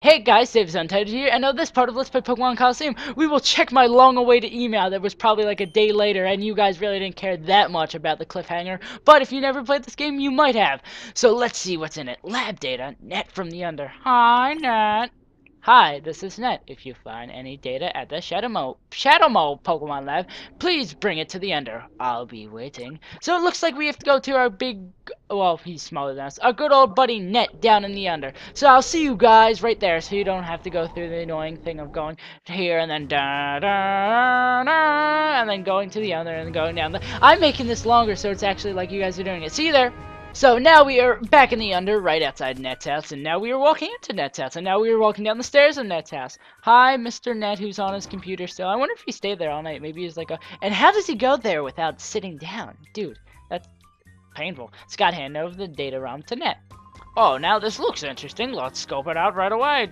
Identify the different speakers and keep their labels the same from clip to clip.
Speaker 1: Hey guys, SaveAsUntitled here, and on this part of Let's Play Pokemon Colosseum, we will check my long-awaited email that was probably like a day later, and you guys really didn't care that much about the cliffhanger, but if you never played this game, you might have. So let's see what's in it. Lab data, Net from the Under. Hi, Net. Hi, this is Net. If you find any data at the Shadow Mode Pokemon Lab, please bring it to the Under. I'll be waiting. So it looks like we have to go to our big, well, he's smaller than us, our good old buddy Net down in the Under. So I'll see you guys right there, so you don't have to go through the annoying thing of going here and then da da da, and then going to the Under and going down. I'm making this longer, so it's actually like you guys are doing it. See you there. So now we are back in the Under, right outside Net's house, and now we are walking into Net's house, and now we are walking down the stairs of Net's house. Hi, Mr. Net, who's on his computer still. I wonder if he stayed there all night. Maybe he's like a... And how does he go there without sitting down? Dude, that's painful. Scott, hand over the data ROM to Net. Oh, now this looks interesting. Let's scope it out right away.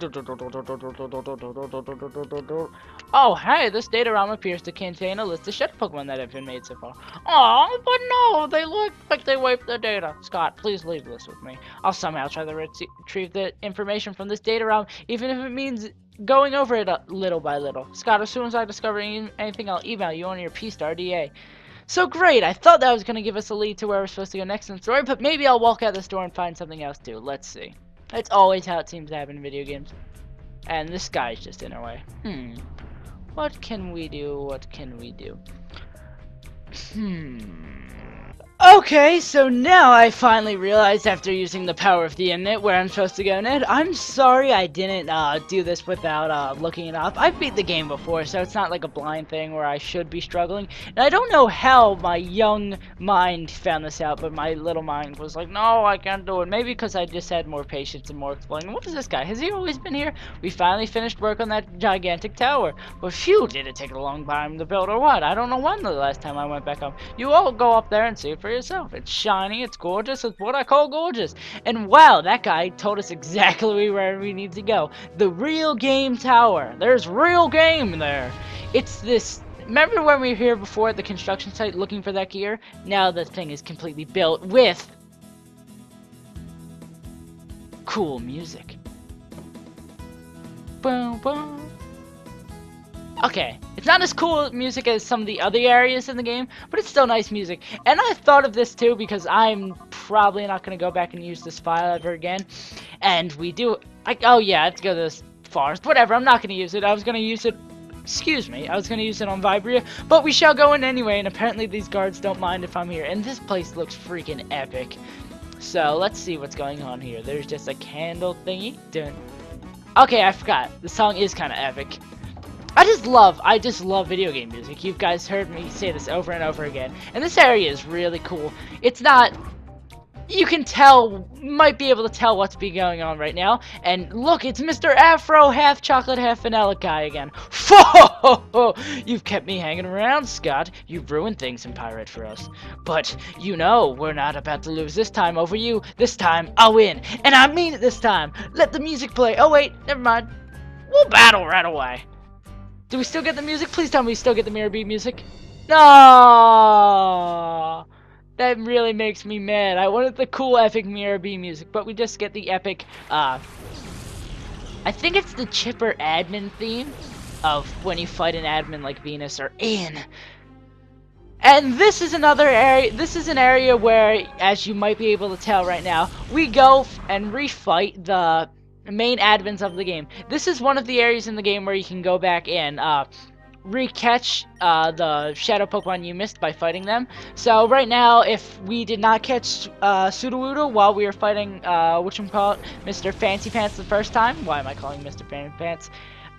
Speaker 1: Oh, hey, this data ROM appears to contain a list of Shadow Pokemon that have been made so far. Oh, but no, they look like they wiped the data. Scott, please leave this with me. I'll somehow try to retrieve the information from this data ROM, even if it means going over it little by little. Scott, as soon as I discover anything, I'll email you on your P-Star DA. So great, I thought that was going to give us a lead to where we're supposed to go next in the story, but maybe I'll walk out this door and find something else too. Let's see. That's always how it seems to happen in video games. And this guy's just in our way. What can we do? What can we do? Okay, so now I finally realized after using the power of the internet where I'm supposed to go, Ned. I'm sorry I didn't do this without looking it up. I've beat the game before, so it's not like a blind thing where I should be struggling. And I don't know how my young mind found this out, but my little mind was like, no, I can't do it. Maybe because I just had more patience and more explaining. What is this guy? Has he always been here? We finally finished work on that gigantic tower. But phew, did it take a long time to build or what? I don't know when the last time I went back home. You all go up there and see it for yourself. It's shiny, it's gorgeous, it's what I call gorgeous. And wow, that guy told us exactly where we need to go. The real game tower. There's real game there. It's this... Remember when we were here before at the construction site looking for that gear? Now the thing is completely built with cool music. Boom, boom. Okay, it's not as cool music as some of the other areas in the game, but it's still nice music. And I thought of this too because I'm probably not going to go back and use this file ever again. And we do... oh yeah, I have to go to this forest. Whatever, I'm not going to use it. I was going to use it... Excuse me, I was going to use it on Vibria, but we shall go in anyway, and apparently these guards don't mind if I'm here. And this place looks freaking epic. So, let's see what's going on here. There's just a candle thingy. Dun. Okay, I forgot. The song is kind of epic. I just love video game music. You guys heard me say this over and over again. And this area is really cool. It's not... You can tell, might be able to tell what's going on right now. And look, it's Mr. Afro, half chocolate, half vanilla guy again. You've kept me hanging around, Scott. You've ruined things in Pirate for us. But, you know, we're not about to lose this time over you. This time, I'll win. And I mean it this time. Let the music play. Oh, wait, never mind. We'll battle right away. Do we still get the music? Please tell me we still get the Miror B music. No! That really makes me mad. I wanted the cool, epic Miror B music, but we just get the epic, I think it's the Chipper admin theme of when you fight an admin like Venus or Ian. And this is another area, this is an area where, as you might be able to tell right now, we go and refight the main admins of the game. This is one of the areas in the game where you can go back and recatch the shadow Pokemon you missed by fighting them. So right now, if we did not catch Sudowoodo while we were fighting whatchamacallit, Mr. Fancy Pants the first time, why am I calling Mr. Fancy Pants?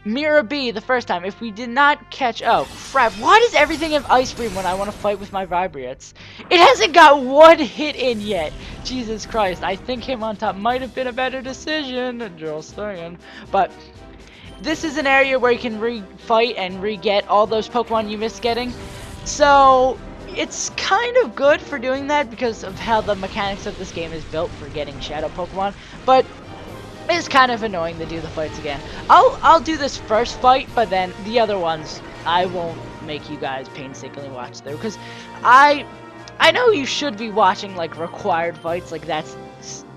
Speaker 1: Miror B the first time, if we did not catch... Oh, crap. Why does everything have Ice Beam when I want to fight with my Vibriots? It hasn't got one hit in yet. Jesus Christ. I think him on top might have been a better decision. Just saying. But this is an area where you can re-fight and re-get all those Pokemon you missed getting. So it's kind of good for doing that because of how the mechanics of this game is built for getting Shadow Pokemon. But it's kind of annoying to do the fights again. I'll do this first fight, but then the other ones I won't make you guys painstakingly watch through, because I know you should be watching like required fights, like that's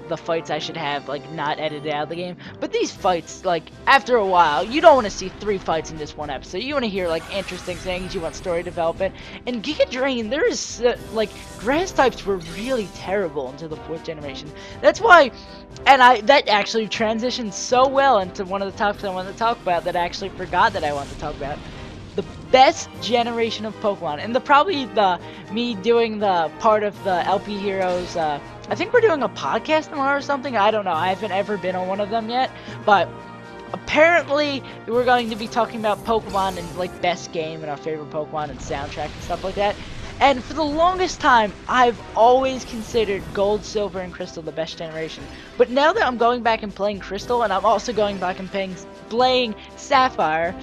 Speaker 1: the fights I should have like not edited out of the game. But these fights, like after a while, you don't want to see 3 fights in just one episode. You want to hear like interesting things. You want story development. And Giga Drain, there is like grass types were really terrible into the 4th generation. That's why, and that actually transitioned so well into one of the topics I wanted to talk about that I actually forgot that I wanted to talk about. The best generation of Pokemon, and probably me doing the part of the LP Heroes. I think we're doing a podcast tomorrow or something. I don't know. I haven't ever been on one of them yet, but apparently we're going to be talking about Pokemon and like best game and our favorite Pokemon and soundtrack and stuff like that. And for the longest time, I've always considered Gold, Silver, and Crystal the best generation. But now that I'm going back and playing Crystal, and I'm also going back and playing Sapphire.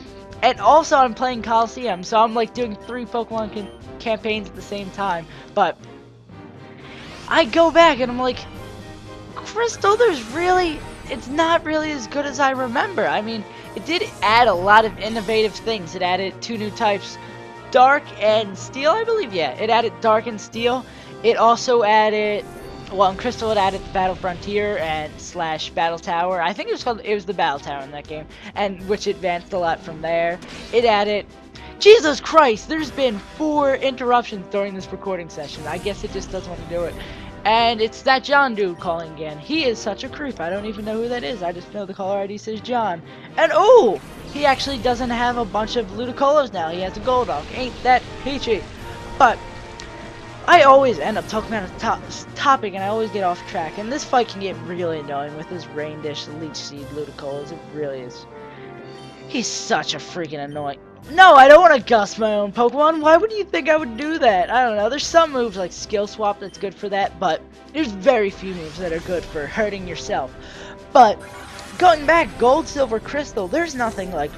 Speaker 1: And also I'm playing Colosseum, so I'm like doing 3 Pokemon campaigns at the same time. But I go back and I'm like, Crystal, it's not really as good as I remember. I mean, it did add a lot of innovative things. It added 2 new types, Dark and Steel, I believe. Yeah, it added Dark and Steel. It also added, well, in Crystal it added Battle Frontier and / Battle Tower. I think it was the Battle Tower in that game, and which advanced a lot from there. It added, Jesus Christ, there's been 4 interruptions during this recording session. I guess it just doesn't want to do it. And it's that John dude calling again. He is such a creep. I don't even know who that is. I just know the caller ID says John. And oh, he actually doesn't have a bunch of Ludicolo's now. He has a Golduck. Ain't that peachy? But I always end up talking about a topic and I always get off track. And this fight can get really annoying with his Rain Dish, Leech Seed, Ludicolo. It really is. He's such a freaking annoying. No, I don't want to gust my own Pokemon. Why would you think I would do that? I don't know. There's some moves like Skill Swap that's good for that, but there's very few moves that are good for hurting yourself. But going back, Gold, Silver, Crystal, there's nothing like,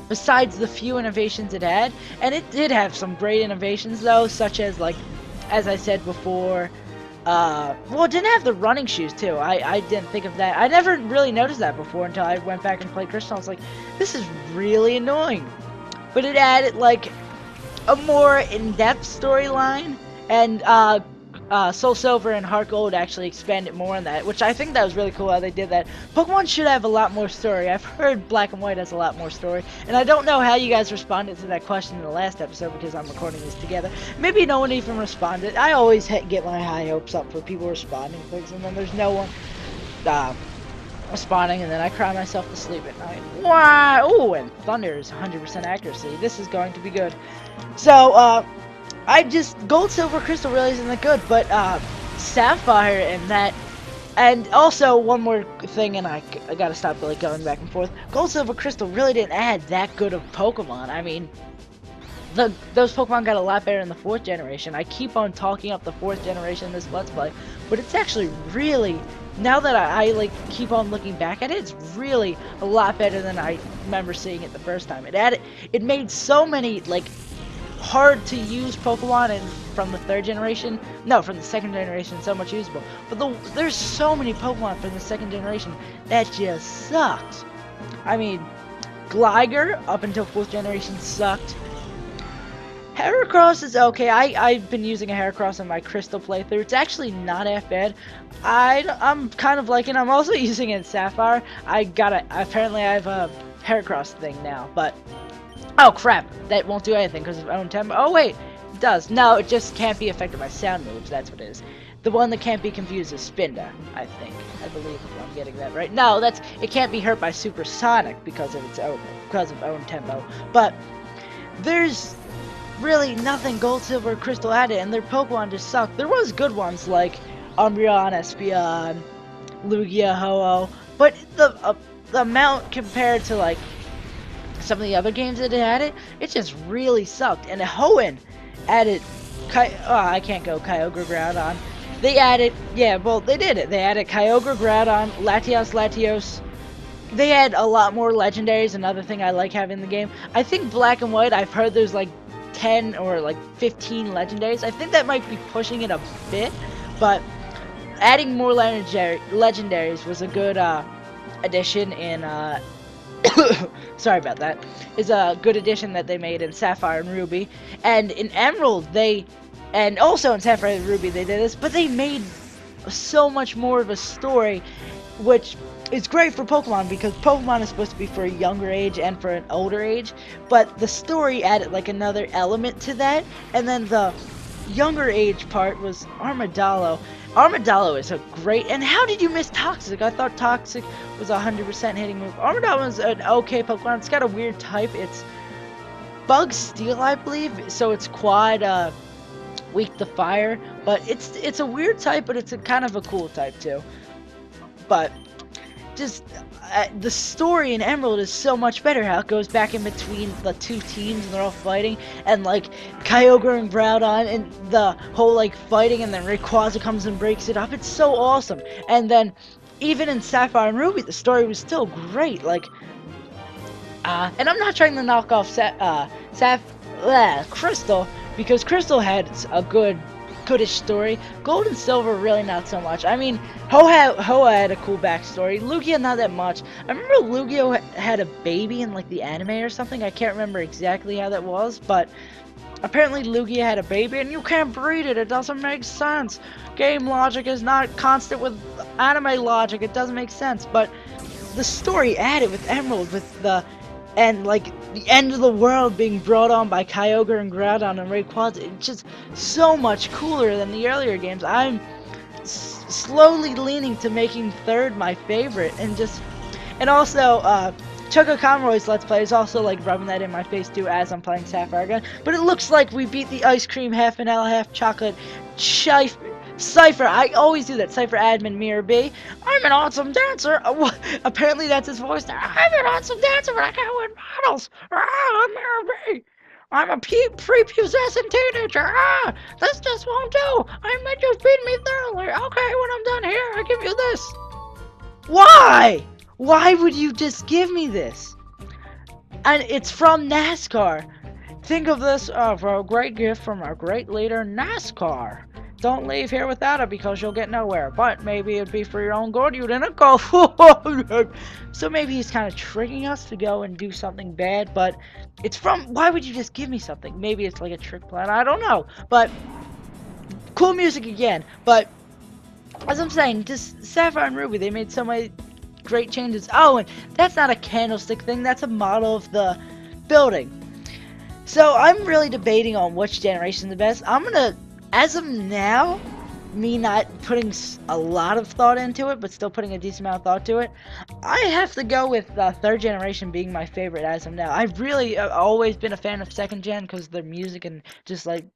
Speaker 1: besides the few innovations it had, and it did have some great innovations though, such as like, as I said before, well, it didn't have the running shoes too. I didn't think of that. I never really noticed that before until I went back and played Crystal. I was like, this is really annoying. But it added like a more in-depth storyline, and Soul Silver and Heart Gold actually expanded more on that, which I think that was really cool how they did that. Pokemon should have a lot more story. I've heard Black and White has a lot more story, and I don't know how you guys responded to that question in the last episode because I'm recording this together. Maybe no one even responded. I always get my high hopes up for people responding to things, and then there's no one responding, and then I cry myself to sleep at night. Wow! Ooh, and Thunder is 100% accuracy. This is going to be good. So, Gold, Silver, Crystal really isn't that good, but Sapphire and that, and also one more thing, and I gotta stop like going back and forth. Gold, Silver, Crystal really didn't add that good of Pokemon. I mean, those Pokemon got a lot better in the 4th generation. I keep on talking up the 4th generation in this Let's Play, but it's actually really, now that I like keep on looking back at it, it's really a lot better than I remember seeing it the first time. It made so many like hard to use Pokemon, and from the 3rd generation, no, from the 2nd generation, so much usable. But there's so many Pokemon from the 2nd generation that just sucked. I mean, Gligar up until 4th generation sucked. Heracross is okay. I've been using a Heracross in my Crystal playthrough. It's actually not half bad. I'm kind of liking it. I'm also using it in Sapphire. Apparently I have a Heracross thing now, but oh crap, that won't do anything because of own tempo. Oh wait, it does. No, it just can't be affected by sound moves, that's what it is. The one that can't be confused is Spinda, I think. I believe if I'm getting that right. No, it can't be hurt by Supersonic because of own tempo. But there's really nothing Gold, Silver, Crystal added, and their Pokemon just suck. There was good ones like Umbreon, Espeon, Lugia, Ho-Oh, but the amount compared to like some of the other games that it added, it just really sucked. And Hoenn added, I can't go Kyogre Groudon. They added, yeah, well, they did it. They added Kyogre Groudon, Latios. They had a lot more legendaries. Another thing I like having in the game. I think Black and White, I've heard there's like 10 or like 15 legendaries. I think that might be pushing it a bit, but adding more legendaries was a good addition in sorry about that, is a good addition that they made in Sapphire and Ruby. And in Emerald and also in Sapphire and Ruby they did this, but they made so much more of a story, which is great for Pokemon because Pokemon is supposed to be for a younger age and for an older age, but the story added like another element to that, and then the younger age part was Armadillo. Armadillo is a great, and how did you miss Toxic? I thought Toxic was a 100% hitting move. Armadillo is an okay Pokemon. It's got a weird type. It's Bug Steel, I believe, so it's quad weak to fire, but it's a weird type, but it's a kind of a cool type too. But just the story in Emerald is so much better. How it goes back in between the two teams and they're all fighting, and like Kyogre and Groudon and the whole like fighting, and then Rayquaza comes and breaks it up. It's so awesome. And then even in Sapphire and Ruby, the story was still great. Like, and I'm not trying to knock off Crystal, because Crystal had a goodish story. Gold and Silver, really not so much. I mean, Hoa had a cool backstory. Lugia, not that much. I remember Lugia had a baby in like the anime or something. I can't remember exactly how that was, but apparently Lugia had a baby, and you can't breed it. It doesn't make sense. Game logic is not constant with anime logic. It doesn't make sense. But the story added with Emerald, with the like the end of the world being brought on by Kyogre and Groudon and Rayquaza, it's just so much cooler than the earlier games. I'm slowly leaning to making third my favorite, and also ChuggaaConroy's Let's Play is also like rubbing that in my face too as I'm playing Sapphire again. But it looks like we beat the ice cream half vanilla half chocolate Cypher. I always do that. Cypher admin Miror B. I'm an awesome dancer. Apparently that's his voice now. I'm an awesome dancer, but I can't win battles. I'm Miror B. I'm a prepubescent teenager. This just won't do. I meant you beat me thoroughly. Okay, when I'm done here, I give you this. Why? Why would you just give me this? And it's from NASCAR. Think of this for a great gift from our great leader, NASCAR. Don't leave here without it because you'll get nowhere. But maybe it'd be for your own good. You didn't go. So maybe he's kind of tricking us to go and do something bad. But it's from... Why would you just give me something? Maybe it's like a trick plan. I don't know. But cool music again. But as I'm saying, just Sapphire and Ruby, they made so many great changes. Oh, and that's not a candlestick thing. That's a model of the building. So I'm really debating on which generation is the best. I'm going to... As of now, me not putting a lot of thought into it, but still putting a decent amount of thought to it, I have to go with third generation being my favorite as of now. I've really always been a fan of second gen because of the music and just like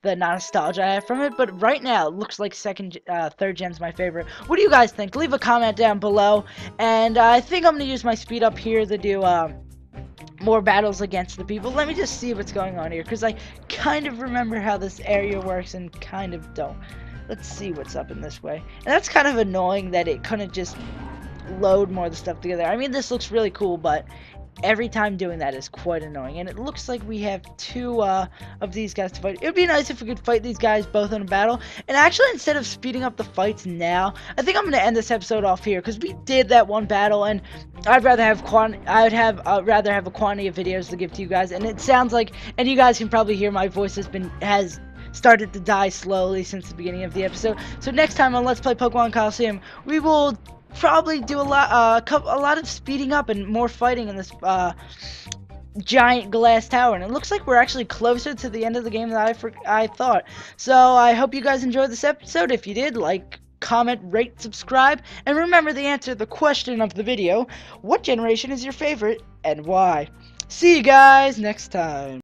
Speaker 1: the nostalgia I have from it. But right now, it looks like third gen's my favorite. What do you guys think? Leave a comment down below. And I think I'm gonna use my speed up here to do more battles against the people. Let me just see what's going on here, because I kind of remember how this area works and kind of don't. Let's see what's up in this way. And that's kind of annoying that it couldn't just load more of the stuff together. I mean, this looks really cool, but every time doing that is quite annoying. And it looks like we have two of these guys to fight. It would be nice if we could fight these guys both in a battle. And actually, instead of speeding up the fights now, I think I'm going to end this episode off here, because we did that one battle, and I'd rather have rather have a quantity of videos to give to you guys. And it sounds like, and you guys can probably hear my voice has started to die slowly since the beginning of the episode. So next time on Let's Play Pokemon Colosseum, we will probably do a lot of speeding up and more fighting in this giant glass tower, and it looks like we're actually closer to the end of the game than I thought. So I hope you guys enjoyed this episode. If you did, like, comment, rate, subscribe, and remember the answer to the question of the video: what generation is your favorite and why? See you guys next time.